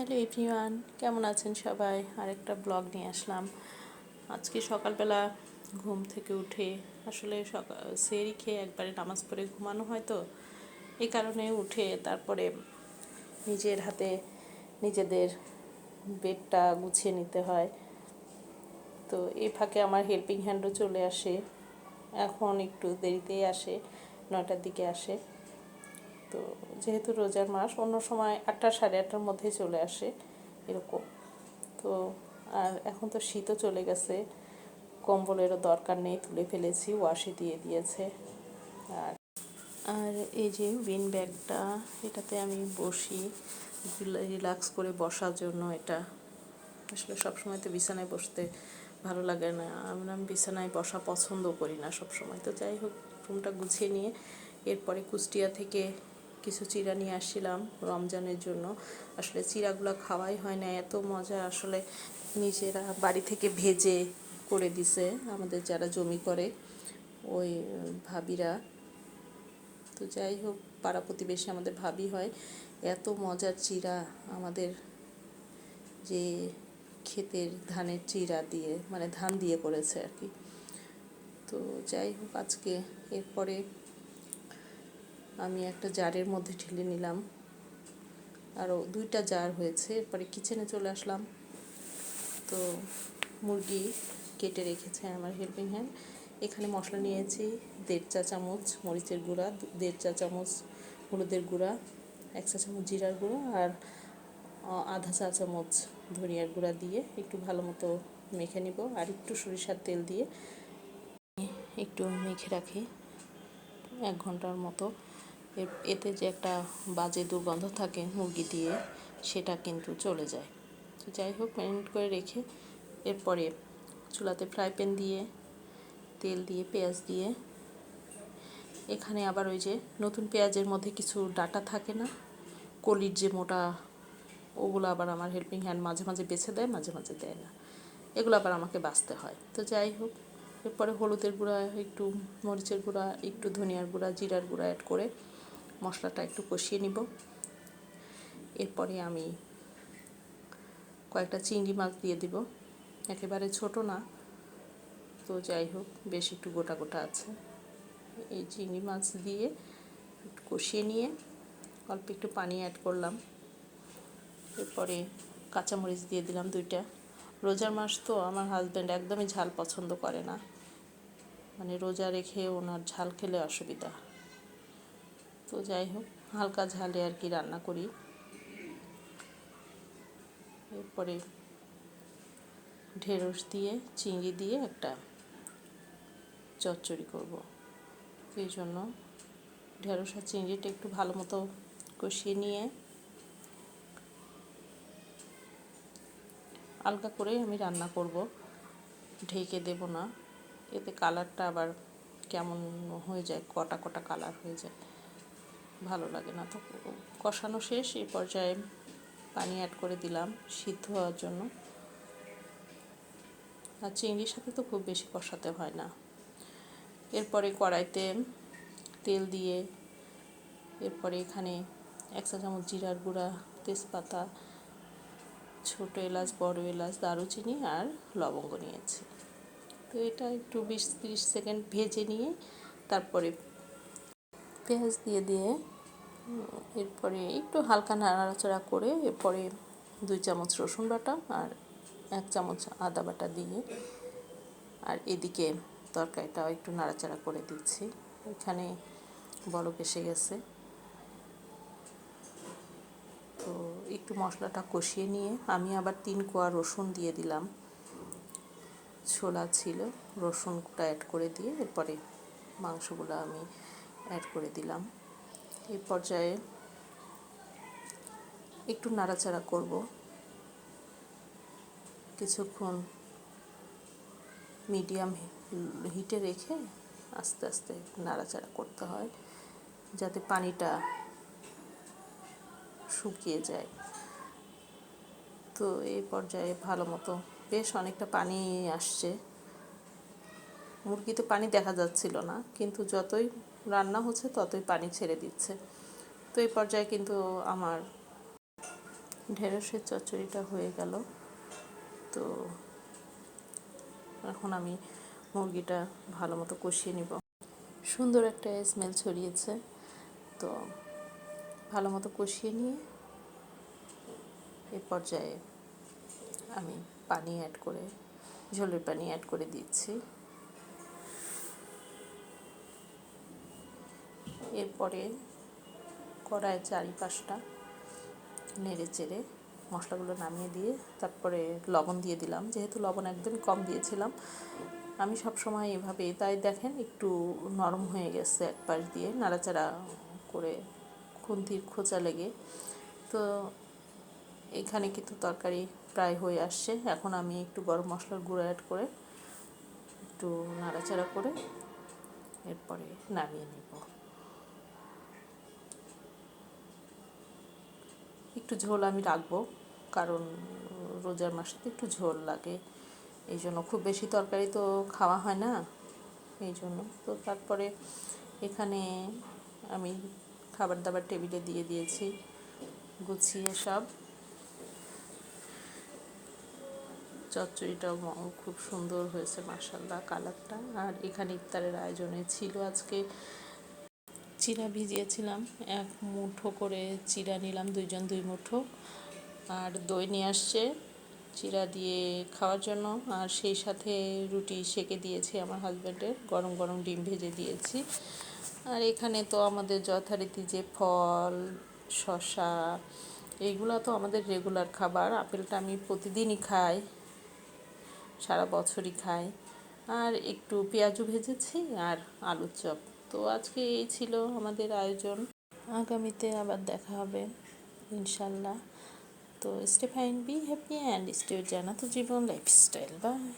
Hello everyone, কেমন আছেন সবাই? আরেকটা ব্লগ নিয়ে আসলাম। আজকে সকালবেলা ঘুম থেকে উঠে আসলে সেহরি খেয়ে একবারে নামাজ পড়ে ঘুমানো হয়, তো এই কারণে উঠে তারপরে নিজের হাতে নিজেদের বেডটা গুছিয়ে নিতে হয়। তো এই ফাঁকে আমার হেল্পিং হ্যান্ডও চলে আসে। এখন একটু দেরিতেই আসে, 9টার দিকে আসে। তো যেহেতু রোজার মাস, অন্য সময় 8টা সাড়ে 8টার মধ্যেই চলে আসে এরকম। তো আর এখন তো শীতও চলে গেছে, কম্বলেরও দরকার নেই, তুলে ফেলেছি, ওয়াশে দিয়ে দিয়েছে। আর আর এই যে উইন ব্যাগটা, এটাতে আমি বসি রিল্যাক্স করে বসার জন্য। এটা আসলে সবসময় তো বিছানায় বসতে ভালো লাগে না, আমি বিছানায় বসা পছন্দ করি না সবসময়। তো যাই হোক, রুমটা গুছিয়ে নিয়ে এরপরে কুষ্টিয়া থেকে কিছু চিড়া নিয়ে আসছিলাম রমজানের জন্য। আসলে চিড়াগুলো খাওয়াই হয় না, এত মজা। আসলে নিজেরা বাড়ি থেকে ভেজে করে দিছে আমাদের যারা জমি করে ওই ভাবিরা। তো যাই হোক, পাড়া প্রতিবেশী আমাদের ভাবি হয়। এত মজার চিড়া, আমাদের যে ক্ষেতের ধানের চিড়া দিয়ে, মানে ধান দিয়ে করেছে আর কি। তো যাই হোক, আজকে এরপরে আমি একটা জারের মধ্যে ঢেলে নিলাম, আরও 2টা জার হয়েছে। এরপরে কিচেনে চলে আসলাম। তো মুরগি কেটে রেখেছে আমার হেল্পিং হ্যান্ড। এখানে মশলা নিয়েছি 1.5 চা চামচ মরিচের গুঁড়া, 1.5 চা চামচ হলুদের গুঁড়া, 1 চা চামচ জিরার গুঁড়া, আর আধা চা চামচ ধনিয়ার গুঁড়া দিয়ে একটু ভালো মতো মেখে নিব। আর একটু সরিষার তেল দিয়ে একটু মেখে রাখি 1 ঘন্টার মতো। এতে যে একটা বাজে দুর্গন্ধ থাকে মুরগি দিয়ে, সেটা কিন্তু চলে যায়। তো যাই হোক, ম্যারিনেট করে রেখে এরপরে চুলাতে ফ্রাই প্যান দিয়ে তেল দিয়ে পেঁয়াজ দিয়ে, এখানে আবার ওই যে নতুন পেঁয়াজের মধ্যে কিছু ডাটা থাকে না, কলির যে মোটা, ওগুলো আবার আমার হেল্পিং হ্যান্ড মাঝে মাঝে বেছে দেয়, মাঝে মাঝে দেয় না। এগুলো আবার আমাকে বাছতে হয়। তো যাই হোক, এরপরে হলুদের গুঁড়া, একটু মরিচের গুঁড়া, একটু ধনিয়ার গুঁড়া, জিরার গুঁড়া অ্যাড করে মশলাটা একটু কষিয়ে নিব। এরপরে আমি কয়েকটা চিংড়ি মাছ দিয়ে দিব, একেবারে ছোট না। তো যাই হোক, বেশ একটু গোটা গোটা আছে। এই চিংড়ি মাছ দিয়ে একটু কষিয়ে নিয়ে অল্প একটু পানি অ্যাড করলাম। এরপরে কাঁচামরিচ দিয়ে দিলাম 2টা। রোজার মাস তো আমার হাজব্যান্ড একদমই ঝাল পছন্দ করে না, মানে রোজা রেখে ওনার ঝাল খেলে অসুবিধা। তো যাই হোক, হালকা ঝালে আর কি রান্না করি। এরপরে ঢেঁড়স দিয়ে চিংড়ি দিয়ে একটা চচ্চড়ি করব। এই জন্য ঢেঁড়স আর চিংড়িটা একটু ভালো মতো কষিয়ে নিয়ে হালকা করে আমি রান্না করব, ঢেকে দেব না। এতে কালারটা আবার কেমন হয়ে যায়, কটা কটা কালার হয়ে যায়, ভালো লাগে না। তো কষানো শেষ, এই পর্যায়ে পানি অ্যাড করে দিলাম সিদ্ধ হওয়ার জন্য। আর চিংড়ির সাথে তো খুব বেশি কষাতে হয় না। এরপরে কড়াইতে তেল দিয়ে এরপরে এখানে 1 চা চামচ জিরার গুঁড়া, তেজপাতা, ছোটো এলাচ, বড় এলাচ, দারুচিনি আর লবঙ্গ নিয়েছি। তো এটা একটু 20-30 সেকেন্ড ভেজে নিয়ে তারপরে পেঁয়াজ দিয়ে দিয়ে এরপরে একটু হালকা নাড়াচাড়া করে এরপরে 2 চামচ রসুন বাটা আর 1 চামচ আদা বাটা দিয়ে, আর এদিকে তরকারিটাও একটু নাড়াচাড়া করে দিচ্ছি। এখানে বলক এসে গেছে। তো একটু মশলাটা কষিয়ে নিয়ে আমি আবার 3 কোয়া রসুন দিয়ে দিলাম, ছোলা ছিল, রসুনটা অ্যাড করে দিয়ে এরপরে মাংসগুলো আমি অ্যাড করে দিলাম। এই পর্যায়ে একটু নাড়াচাড়া করব কিছুক্ষণ, মিডিয়াম হিটে রেখে আস্তে আস্তে নাড়াচাড়া করতে হয় যাতে পানিটা শুকিয়ে যায়। তো এই পর্যায়ে ভালো মতো বেশ অনেকটা পানি আসছে, মুরগিতে পানি দেখা যাচ্ছিল না, কিন্তু যতই রান্না হচ্ছে ততই পানি ছেড়ে দিচ্ছে। তো এই পর্যায়ে কিন্তু আমার ঢেঁড়সের চচ্চড়িটা হয়ে গেল। তো এখন আমি মুরগিটা ভালো মতো কষিয়ে নিব। সুন্দর একটা স্মেল ছড়িয়েছে। তো ভালো মতো কষিয়ে নিয়ে এই পর্যায়ে আমি ঝোলের পানি অ্যাড করে দিচ্ছি। এরপরে কড়ায় 4-5টা নেড়ে চেড়ে মশলাগুলো নামিয়ে দিয়ে তারপরে লবণ দিয়ে দিলাম। যেহেতু লবণ একদমই কম দিয়েছিলাম আমি সবসময় এভাবে, তাই দেখেন একটু নরম হয়ে গেছে এক পাশ দিয়ে নাড়াচাড়া করে খুন্তির খোঁচা লেগে। তো এখানে কিন্তু তরকারি প্রায় হয়ে আসছে। এখন আমি একটু গরম মশলার গুঁড়ো অ্যাড করে একটু নাড়াচাড়া করে এরপরে নামিয়ে নেব। একটু ঝোল আমি রাখবো, কারণ রোজার মাসে তো একটু ঝোল লাগে, এই জন্য খুব বেশি তরকারি তো খাওয়া হয় না, এই জন্য। তো তারপরে এখানে আমি খাবার দাবার টেবিলে দিয়ে দিয়েছি গুছিয়ে সব। চচ্চড়িটাও খুব সুন্দর হয়েছে মাশাআল্লাহ কালারটা। আর এখানে ইফতারের আয়োজনে ছিল আজকে চিড়া ভিজিয়েছিলাম, 1 মুঠো করে চিড়া নিলাম, 2 জন 2 মুঠো। আর দই নিয়ে আসছে চিড়া দিয়ে খাওয়ার জন্য। আর সেই সাথে রুটি সেকে দিয়েছি আমার হাজব্যান্ডের, গরম গরম ডিম ভেজে দিয়েছি। আর এখানে তো আমাদের যথারীতি যে ফল, শসা, এইগুলো তো আমাদের রেগুলার খাবার। আপেলটা আমি প্রতিদিনই খাই, সারা বছরই খাই। আর একটু পেঁয়াজু ভেজেছি আর আলুর চপ। তো আজকে এই ছিল আমাদের আয়োজন। আগামীতে আবার দেখা হবে ইনশাল্লাহ। তো stay fine, be happy and stay Jannatul Jibon lifestyle. By.